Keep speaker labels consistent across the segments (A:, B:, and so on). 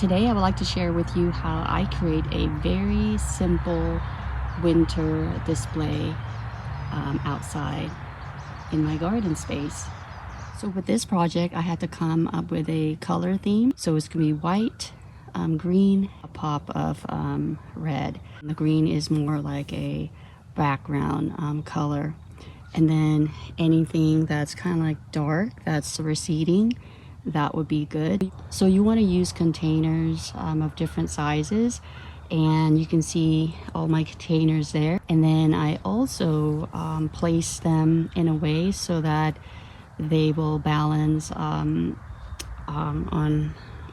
A: Today I would like to share with you how I create a very simple winter display outside in my garden space. So with this project, I had to come up with a color theme. So it's gonna be white, green, a pop of red. The green is more like a background color. And then anything that's kind of like dark, that's receding, that would be good. So you want to use containers of different sizes, and you can see all my containers there. And then I also place them in a way so that they will balance on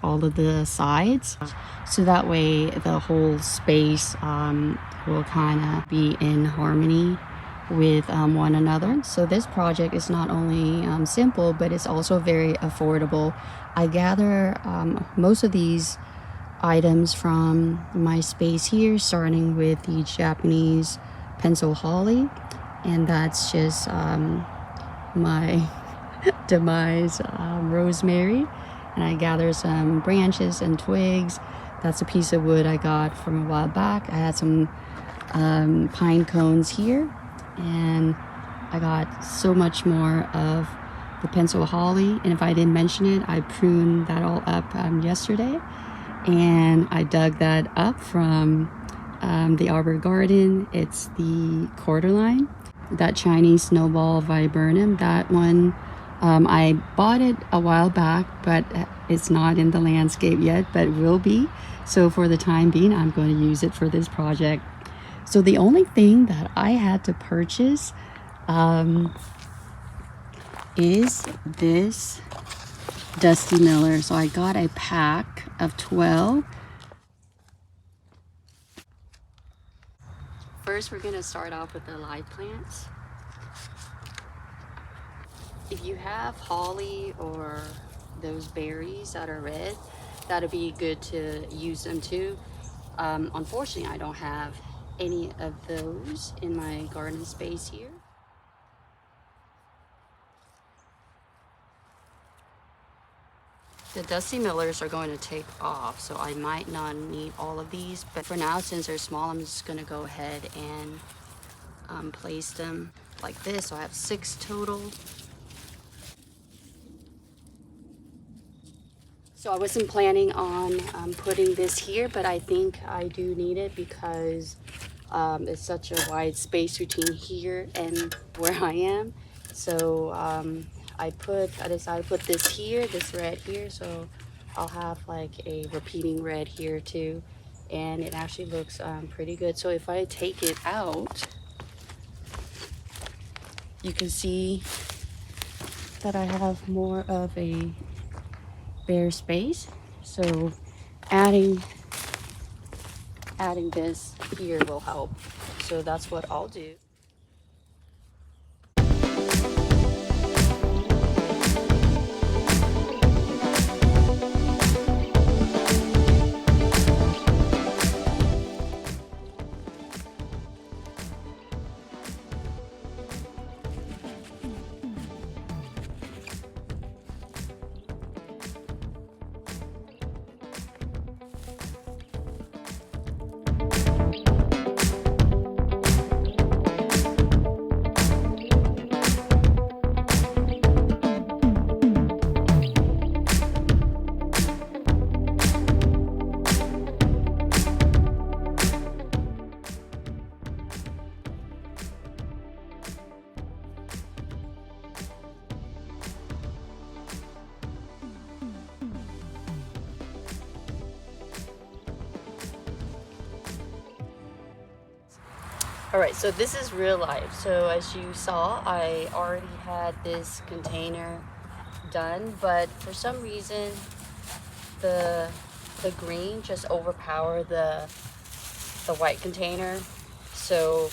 A: all of the sides, so that way the whole space will kind of be in harmony with one another. So this project is not only simple, but it's also very affordable. I gather most of these items from my space here, starting with the Japanese pencil holly, and that's just my demise rosemary. And I gather some branches and twigs. That's a piece of wood I got from a while back. I had some pine cones here, and I got so much more of the pencil holly. And if I didn't mention it, I pruned that all up yesterday, and I dug that up from the Arbor Garden. It's the cordyline, that Chinese snowball viburnum. That one I bought it a while back, but it's not in the landscape yet, but will be. So for the time being, I'm going to use it for this project. So the only thing that I had to purchase is this Dusty Miller. So I got a pack of 12. First, we're going to start off with the live plants. If you have holly or those berries that are red, that'll be good to use them too. Unfortunately, I don't have any of those in my garden space here. The Dusty Millers are going to take off, so I might not need all of these, but for now, since they're small, I'm just going to go ahead and place them like this. So I have 6 total. So I wasn't planning on putting this here, but I think I do need it because it's such a wide space between here and where I am. So I decided to put this here, this red here, so I'll have like a repeating red here too, and it actually looks pretty good. So if I take it out, you can see that I have more of a bare space. So adding this here will help. So that's what I'll do. All right, so this is real life. So as you saw, I already had this container done, but for some reason, the green just overpowered the white container. So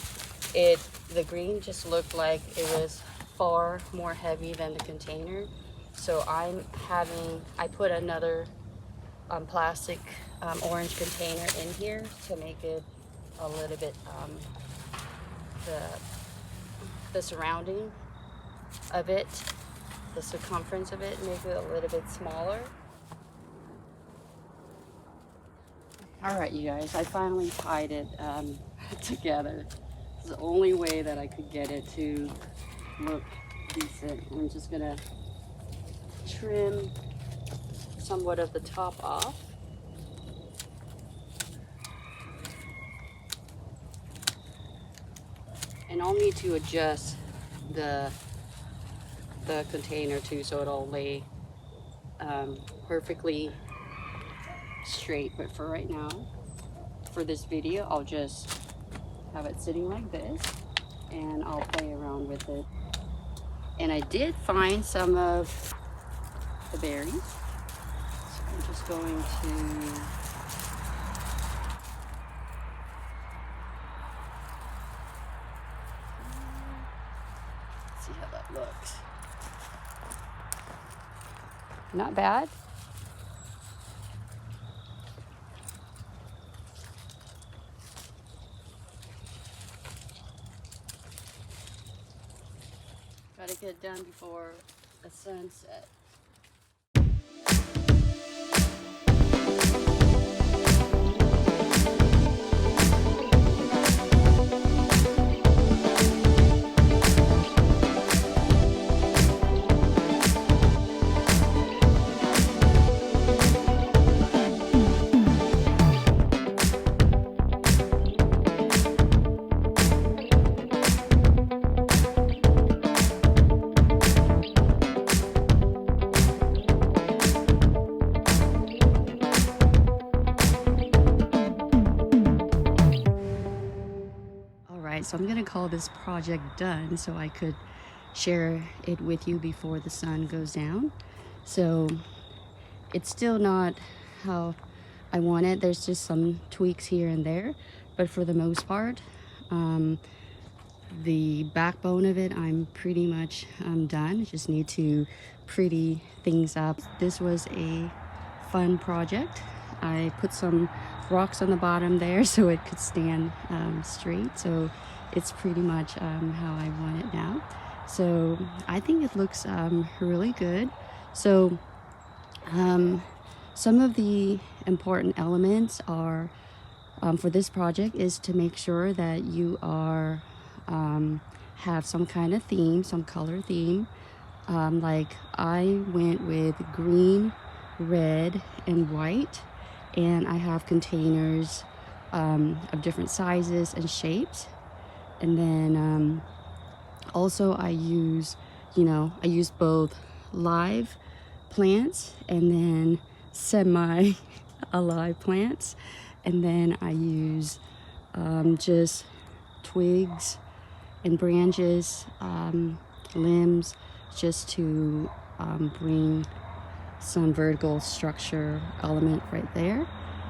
A: the green just looked like it was far more heavy than the container. So I put another plastic orange container in here to make it a little bit the surrounding of it, the circumference of it, make it a little bit smaller. All right, you guys, I finally tied it together. It's the only way that I could get it to look decent. I'm just gonna trim somewhat of the top off. And I'll need to adjust the container too, so it'll lay perfectly straight. But for right now, for this video, I'll just have it sitting like this and I'll play around with it. And I did find some of the berries, so I'm just going to see how that looks. Not bad. Gotta get it done before the sunset. So I'm gonna call this project done so I could share it with you before the sun goes down. So it's still not how I want it. There's just some tweaks here and there, but for the most part, the backbone of it, I'm pretty much done. I just need to pretty things up. This was a fun project. I put some rocks on the bottom there so it could stand straight. So it's pretty much how I want it now. So I think it looks really good. So some of the important elements are for this project is to make sure that you are have some kind of theme, some color theme. Like I went with green, red, and white, and I have containers of different sizes and shapes. And then also I use both live plants and then semi-alive plants. And then I use just twigs and branches, limbs, just to bring some vertical structure element right there.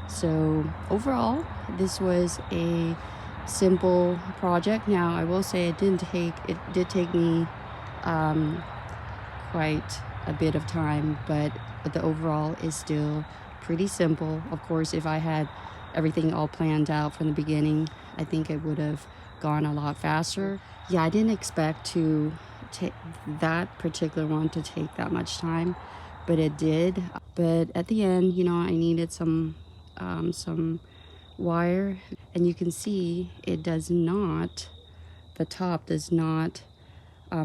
A: So overall, this was a simple project. Now I will say it did take me quite a bit of time, but the overall is still pretty simple. Of course, if I had everything all planned out from the beginning, I think it would have gone a lot faster. Yeah, I didn't expect to take that particular one to take that much time, but it did. But at the end, I needed some wire, and you can see it does not, the top does not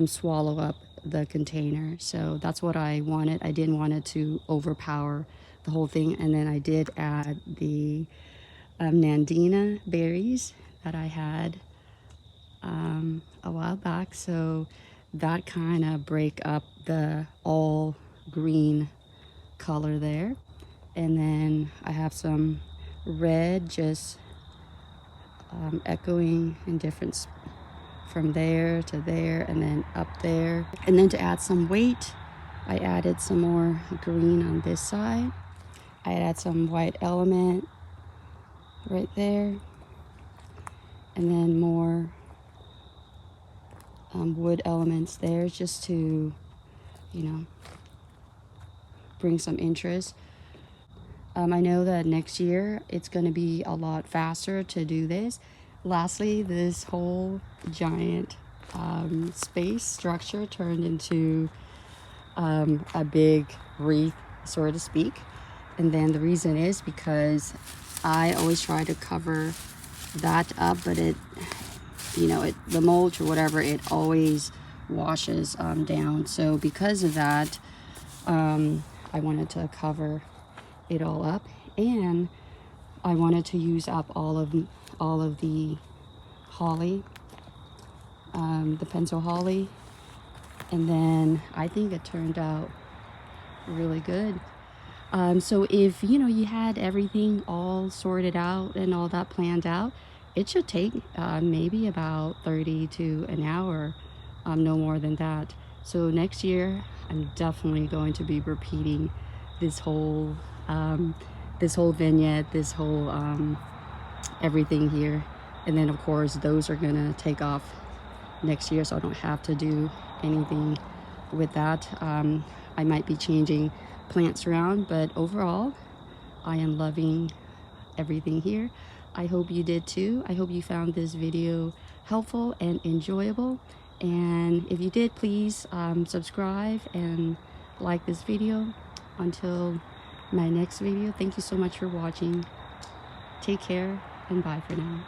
A: swallow up the container. So that's what I wanted. I didn't want it to overpower the whole thing. And then I did add the Nandina berries that I had a while back, so that kind of break up the all green color there. And then I have some red just echoing in different from there to there and then up there. And then to add some weight, I added some more green on this side. I added some white element right there, and then more wood elements there, just to bring some interest. I know that next year it's going to be a lot faster to do this. Lastly, this whole giant space structure turned into a big wreath, so to speak. And then the reason is because I always try to cover that up, but it, you know, the mulch or whatever, it always washes down. So because of that, I wanted to cover it all up, and I wanted to use up all of the holly, the pencil holly, and then I think it turned out really good. So if you know you had everything all sorted out and all that planned out, it should take maybe about 30 to an hour, no more than that. So next year I'm definitely going to be repeating this whole vignette, this whole everything here. And then of course those are gonna take off next year, so I don't have to do anything with that. I might be changing plants around, but overall I am loving everything here. I hope you did too. I hope you found this video helpful and enjoyable, and if you did, please subscribe and like this video. Until my next video, thank you so much for watching. Take care and bye for now.